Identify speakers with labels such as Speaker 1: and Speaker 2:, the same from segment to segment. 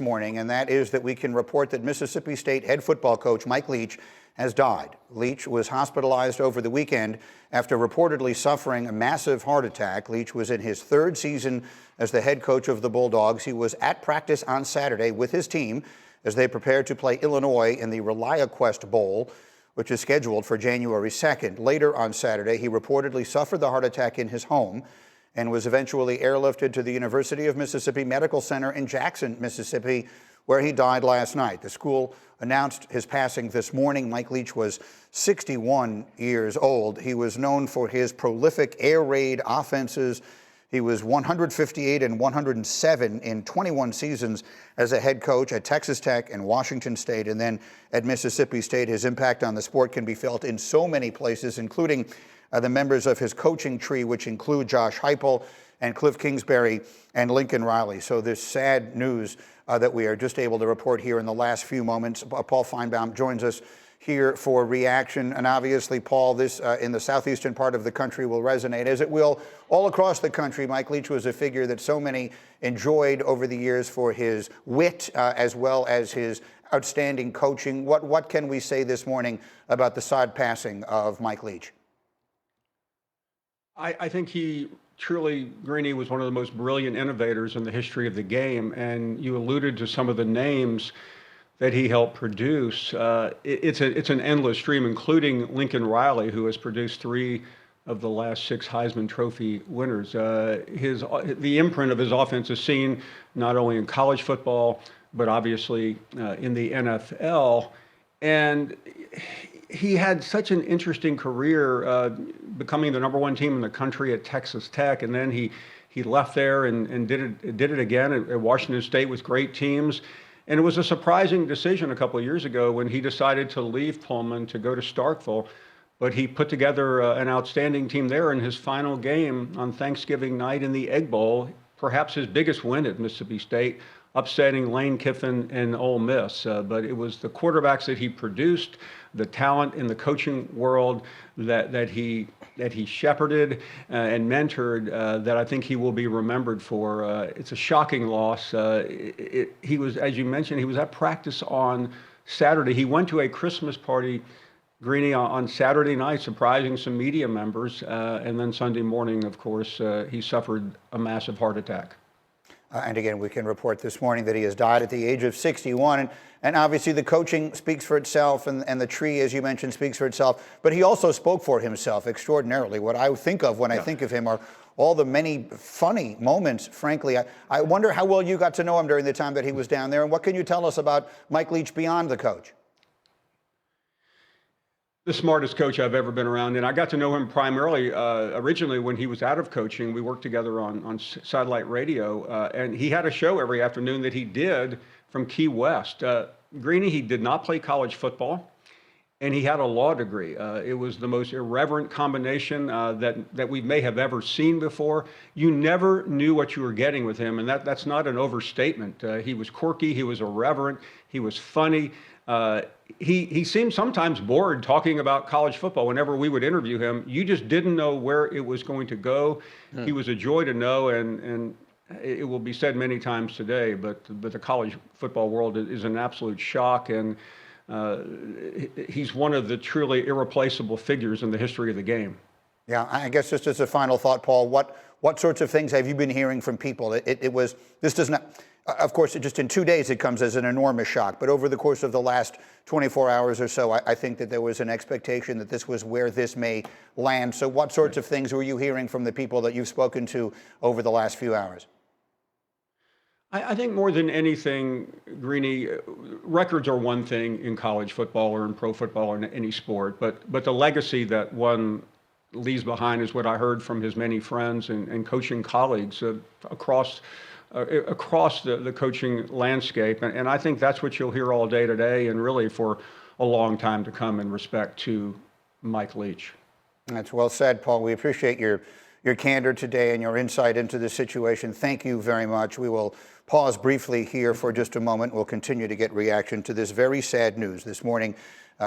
Speaker 1: Morning, and that is that we can report that Mississippi State head football coach Mike Leach has died. Leach was hospitalized over the weekend after reportedly suffering a massive heart attack. Leach was in his third season as the head coach of the Bulldogs. He was at practice on Saturday with his team as they prepared to play Illinois in the ReliaQuest Bowl, which is scheduled for January 2nd. Later on Saturday, he reportedly suffered the heart attack in his home and was eventually airlifted to the University of Mississippi Medical Center in Jackson, Mississippi, where he died last night. The school announced his passing this morning. Mike Leach was 61 years old. He was known for his prolific air raid offenses. He was 158 and 107 in 21 seasons as a head coach at Texas Tech and Washington State, and then at Mississippi State. His impact on the sport can be felt in so many places, including the members of his coaching tree, which include Josh Heupel and Cliff Kingsbury and Lincoln Riley. So this sad news that we are just able to report here in the last few moments. Paul Feinbaum joins us here for reaction. And obviously, Paul, this in the southeastern part of the country will resonate, as it will all across the country. Mike Leach was a figure that so many enjoyed over the years for his wit as well as his outstanding coaching. What can we say this morning about the sad passing of Mike Leach?
Speaker 2: I think he truly, Greeny, was one of the most brilliant innovators in the history of the game. And you alluded to some of the names that he helped produce. It's an endless stream, including Lincoln Riley, who has produced 3 of the last 6 Heisman Trophy winners. The imprint of his offense is seen not only in college football, but obviously in the NFL. And he had such an interesting career, becoming the #1 team in the country at Texas Tech, and then he left there and did it again at Washington State with great teams. And it was a surprising decision a couple of years ago when he decided to leave Pullman to go to Starkville. But he put together an outstanding team there in his final game on Thanksgiving night in the Egg Bowl, perhaps his biggest win at Mississippi State, upsetting Lane Kiffin and Ole Miss. But it was the quarterbacks that he produced, the talent in the coaching world that he shepherded and mentored that I think he will be remembered for. It's a shocking loss. He was, as you mentioned, he was at practice on Saturday. He went to a Christmas party, Greeny, on Saturday night, surprising some media members. And then Sunday morning, of course, he suffered a massive heart attack.
Speaker 1: And again, we can report this morning that he has died at the age of 61. And obviously the coaching speaks for itself, and the tree, as you mentioned, speaks for itself. But he also spoke for himself extraordinarily. What I think of when I think of him are all the many funny moments, frankly. I wonder how well you got to know him during the time that he was down there. And what can you tell us about Mike Leach beyond the coach?
Speaker 2: The smartest coach I've ever been around, and I got to know him primarily originally when he was out of coaching. We worked together on satellite radio, and he had a show every afternoon that he did from Key West. Greeny, he did not play college football, and he had a law degree. It was the most irreverent combination that we may have ever seen before. You never knew what you were getting with him, and that's not an overstatement. He was quirky, he was irreverent, he was funny. He seemed sometimes bored talking about college football. Whenever we would interview him, you just didn't know where it was going to go. He was a joy to know, and it will be said many times today, but the college football world is an absolute shock, and he's one of the truly irreplaceable figures in the history of the game.
Speaker 1: Yeah, I guess just as a final thought, Paul, what sorts of things have you been hearing from people? This does not, of course, just in 2 days it comes as an enormous shock, but over the course of the last 24 hours or so, I think that there was an expectation that this was where this may land. So what sorts of things were you hearing from the people that you've spoken to over the last few hours?
Speaker 2: I think more than anything, Greeny, records are one thing in college football or in pro football or in any sport, but the legacy that one leaves behind is what I heard from his many friends and coaching colleagues across the coaching landscape. And I think that's what you'll hear all day today and really for a long time to come in respect to Mike Leach.
Speaker 1: That's well said, Paul. We appreciate your candor today and your insight into the situation. Thank you very much. We will pause briefly here for just a moment. We'll continue to get reaction to this very sad news this morning.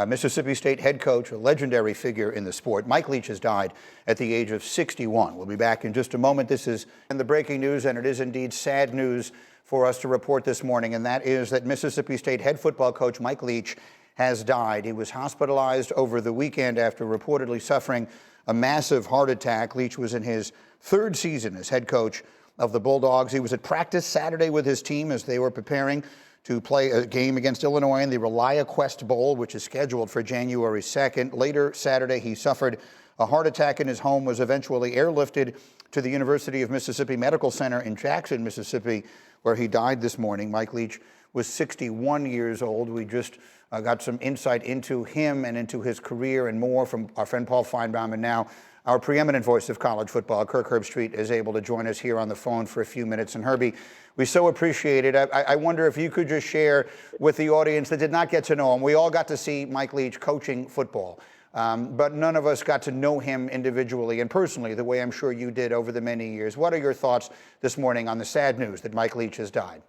Speaker 1: Mississippi State head coach, a legendary figure in the sport, Mike Leach, has died at the age of 61. We'll be back in just a moment. This is the breaking news, and it is indeed sad news for us to report this morning, and that is that Mississippi State head football coach Mike Leach has died. He was hospitalized over the weekend after reportedly suffering a massive heart attack. Leach was in his third season as head coach of the Bulldogs. He was at practice Saturday with his team as they were preparing to play a game against Illinois in the ReliaQuest Bowl, which is scheduled for January 2nd. Later Saturday, he suffered a heart attack in his home, was eventually airlifted to the University of Mississippi Medical Center in Jackson, Mississippi, where he died this morning. Mike Leach was 61 years old. We just got some insight into him and into his career and more from our friend Paul Feinbaum. And now our preeminent voice of college football, Kirk Herbstreit, is able to join us here on the phone for a few minutes. And Herbie, we so appreciate it. I wonder if you could just share with the audience that did not get to know him. We all got to see Mike Leach coaching football, but none of us got to know him individually and personally the way I'm sure you did over the many years. What are your thoughts this morning on the sad news that Mike Leach has died?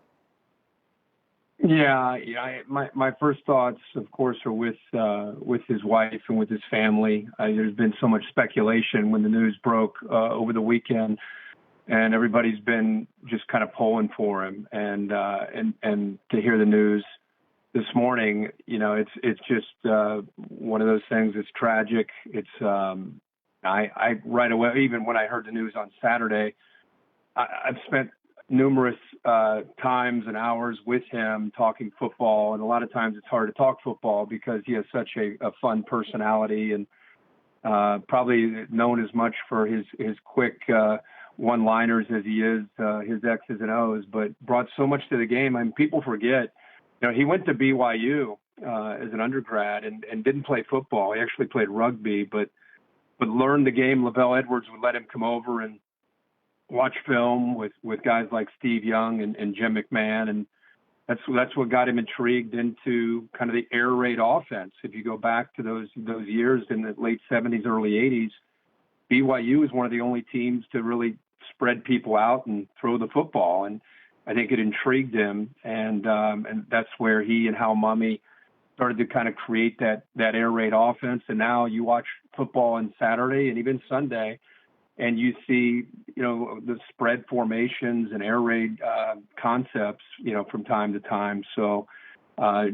Speaker 3: Yeah, my first thoughts, of course, are with his wife and with his family. There's been so much speculation when the news broke over the weekend, and everybody's been just kind of pulling for him. And to hear the news this morning, it's just one of those things. It's tragic. It's I right away, even when I heard the news on Saturday, I've spent numerous times and hours with him talking football, and a lot of times it's hard to talk football because he has such a fun personality, and probably known as much for his quick one-liners as he is his X's and O's, but brought so much to the game. I mean, people forget, he went to BYU as an undergrad and didn't play football. He actually played rugby, but learned the game. Lavelle Edwards would let him come over and watch film with guys like Steve Young and Jim McMahon, and that's what got him intrigued into kind of the air raid offense. If you go back to those years in the late 70s, early 80s, BYU was one of the only teams to really spread people out and throw the football, and I think it intrigued him, and that's where he and Hal Mumme started to kind of create that air raid offense. And now you watch football on Saturday and even Sunday, and you see, the spread formations and air raid concepts, from time to time. So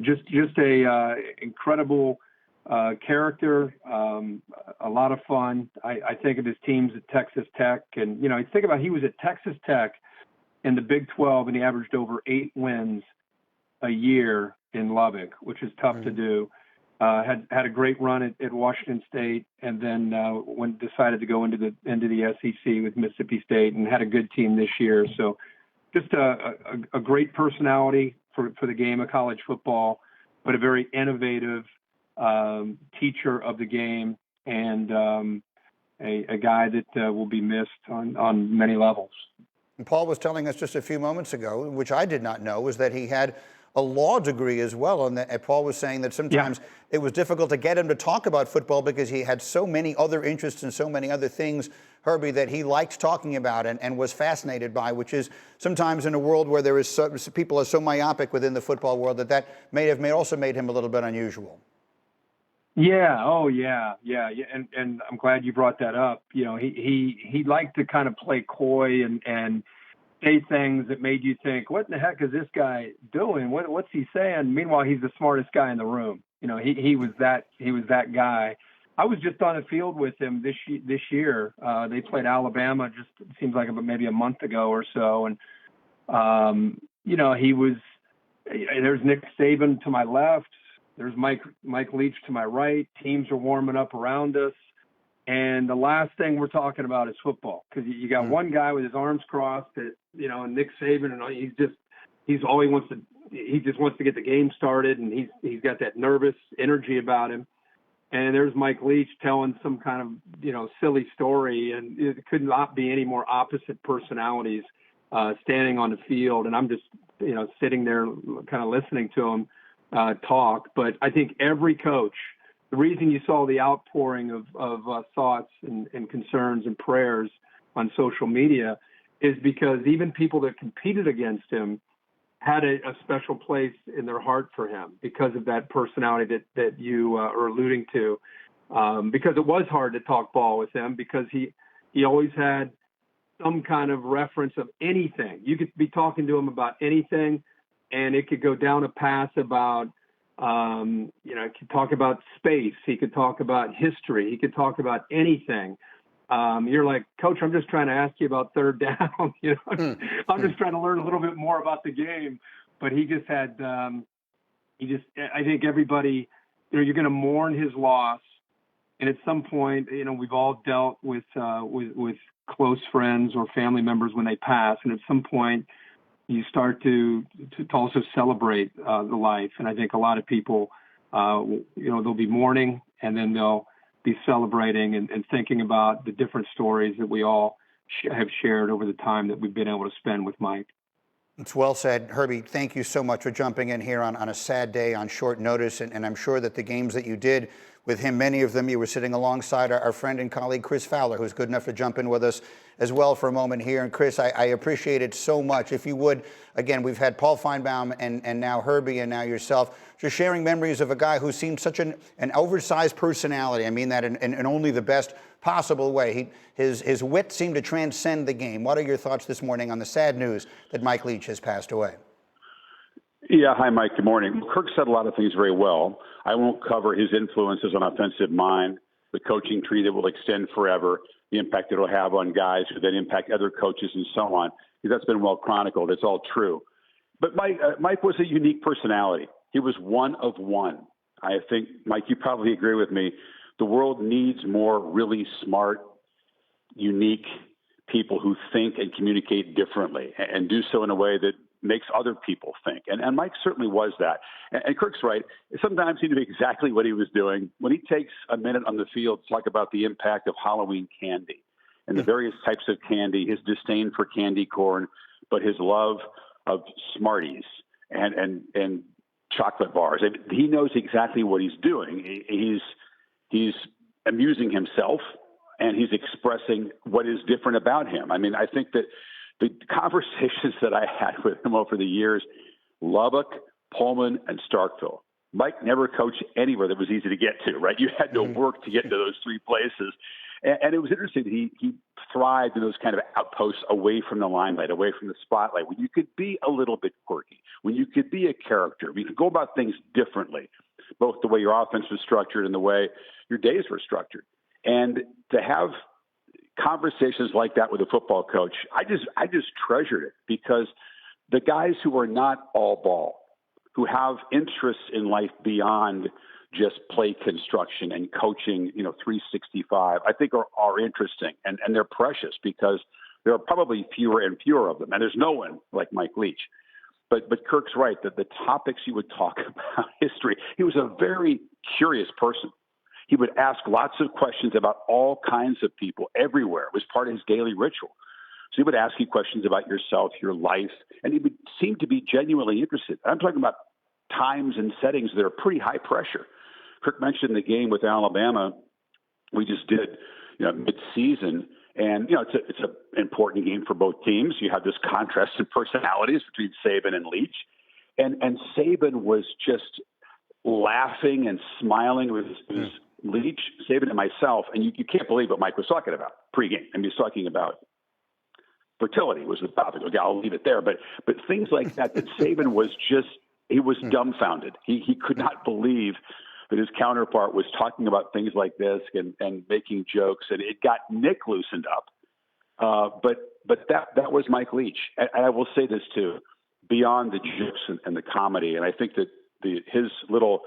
Speaker 3: just a incredible character, a lot of fun. I think of his teams at Texas Tech, and think about he was at Texas Tech in the Big 12, and he averaged over 8 wins a year in Lubbock, which is tough to do. Had a great run at Washington State, and then decided to go into the SEC with Mississippi State, and had a good team this year. So just a great personality for the game of college football, but a very innovative teacher of the game, and a guy that will be missed on many levels.
Speaker 1: And Paul was telling us just a few moments ago, which I did not know, was that he had a law degree as well. And Paul was saying that sometimes it was difficult to get him to talk about football because he had so many other interests and so many other things, Herbie, that he liked talking about and was fascinated by, which is sometimes in a world where there is people are so myopic within the football world that may have also made him a little bit unusual.
Speaker 3: Yeah. Oh, yeah. And I'm glad you brought that up. He liked to kind of play coy and say things that made you think, what in the heck is this guy doing? What's he saying? Meanwhile, he's the smartest guy in the room. He was that guy. I was just on the field with him this year. They played Alabama just, it seems like maybe a month ago or so. And, he was, there's Nick Saban to my left. There's Mike Leach to my right. Teams are warming up around us. And the last thing we're talking about is football, because you got one guy with his arms crossed, and Nick Saban, and he just wants to get the game started, and he's got that nervous energy about him. And there's Mike Leach telling some kind of silly story, and it could not be any more opposite personalities standing on the field. And I'm just sitting there kind of listening to him talk. But I think every coach, the reason you saw the outpouring of thoughts and concerns and prayers on social media is because even people that competed against him had a special place in their heart for him because of that personality that you are alluding to. Because it was hard to talk ball with him, because he always had some kind of reference of anything. You could be talking to him about anything, and it could go down a path about, he could talk about space. He could talk about history. He could talk about anything. You're like, Coach, I'm just trying to ask you about third down. I'm just trying to learn a little bit more about the game. But he just had, I think everybody, you're going to mourn his loss. And at some point, we've all dealt with close friends or family members when they pass. And at some point, you start to also celebrate the life. And I think a lot of people, they'll be mourning, and then they'll be celebrating and thinking about the different stories that we all have shared over the time that we've been able to spend with Mike.
Speaker 1: It's well said. Herbie, thank you so much for jumping in here on a sad day on short notice. And I'm sure that the games that you did with him, many of them, you were sitting alongside our friend and colleague Chris Fowler, who's good enough to jump in with us as well for a moment here. And Chris, I appreciate it so much. If you would, again, we've had Paul Feinbaum and now Herbie and now yourself, just sharing memories of a guy who seemed such an oversized personality. I mean that in only the best possible way. His wit seemed to transcend the game. What are your thoughts this morning on the sad news that Mike Leach has passed away?
Speaker 4: Yeah, hi, Mike. Good morning. Kirk said a lot of things very well. I won't cover his influences on offensive mind, the coaching tree that will extend forever, the impact it will have on guys who then impact other coaches and so on. That's been well chronicled. It's all true. But Mike was a unique personality. He was one of one. I think, Mike, you probably agree with me. The world needs more really smart, unique people who think and communicate differently and do so in a way that makes other people think. And Mike certainly was that. And Kirk's right. Sometimes he knew exactly what he was doing. When he takes a minute on the field to talk about the impact of Halloween candy and the various types of candy, his disdain for candy corn, but his love of Smarties and chocolate bars. He knows exactly what he's doing. He's amusing himself, and he's expressing what is different about him. I mean, I think that the conversations that I had with him over the years, Lubbock, Pullman, and Starkville, Mike never coached anywhere that was easy to get to, right? You had to work to get to those three places. And it was interesting that he thrived in those kind of outposts away from the limelight, away from the spotlight, when you could be a little bit quirky, when you could be a character, when you could go about things differently, both the way your offense was structured and the way your days were structured. And to have conversations like that with a football coach, I just treasured it, because the guys who are not all ball, who have interests in life beyond just play construction and coaching, 365, I think are interesting, and they're precious, because there are probably fewer and fewer of them. And there's no one like Mike Leach. But Kirk's right that the topics he would talk about history, he was a very curious person. He would ask lots of questions about all kinds of people everywhere. It was part of his daily ritual. So he would ask you questions about yourself, your life, and he would seem to be genuinely interested. I'm talking about times and settings that are pretty high pressure. Kirk mentioned the game with Alabama we just did, mid-season. And, it's an important game for both teams. You have this contrast in personalities between Saban and Leach. And Saban was just laughing and smiling with Leach, Saban, and myself. And you can't believe what Mike was talking about pregame. I mean, he was talking about fertility was the topic. Okay, I'll leave it there. But things like that Saban was just, he was dumbfounded. He could not believe that his counterpart was talking about things like this and making jokes, and it got Nick loosened up. But that was Mike Leach. And I will say this too, beyond the jokes and the comedy, and I think that his little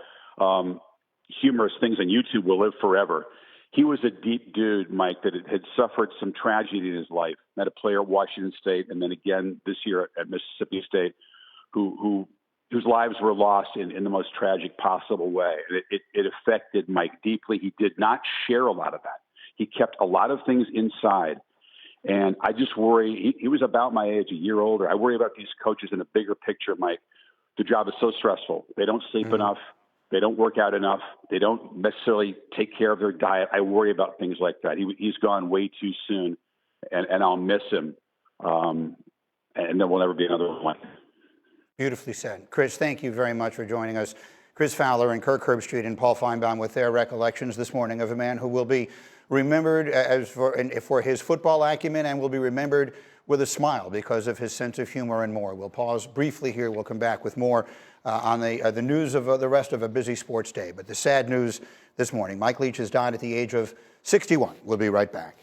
Speaker 4: humorous things on YouTube will live forever. He was a deep dude, Mike, that had suffered some tragedy in his life. Met a player at Washington State, and then again this year at Mississippi State, whose lives were lost in the most tragic possible way. It affected Mike deeply. He did not share a lot of that. He kept a lot of things inside. And I just worry, he was about my age, a year older. I worry about these coaches in a bigger picture, Mike. The job is so stressful. They don't sleep enough. They don't work out enough. They don't necessarily take care of their diet. I worry about things like that. He's gone way too soon, and I'll miss him. And there will never be another one.
Speaker 1: Beautifully said. Chris, thank you very much for joining us. Chris Fowler and Kirk Herbstreit and Paul Feinbaum with their recollections this morning of a man who will be remembered for his football acumen, and will be remembered with a smile because of his sense of humor and more. We'll pause briefly here. We'll come back with more on the news of the rest of a busy sports day. But the sad news this morning, Mike Leach has died at the age of 61. We'll be right back.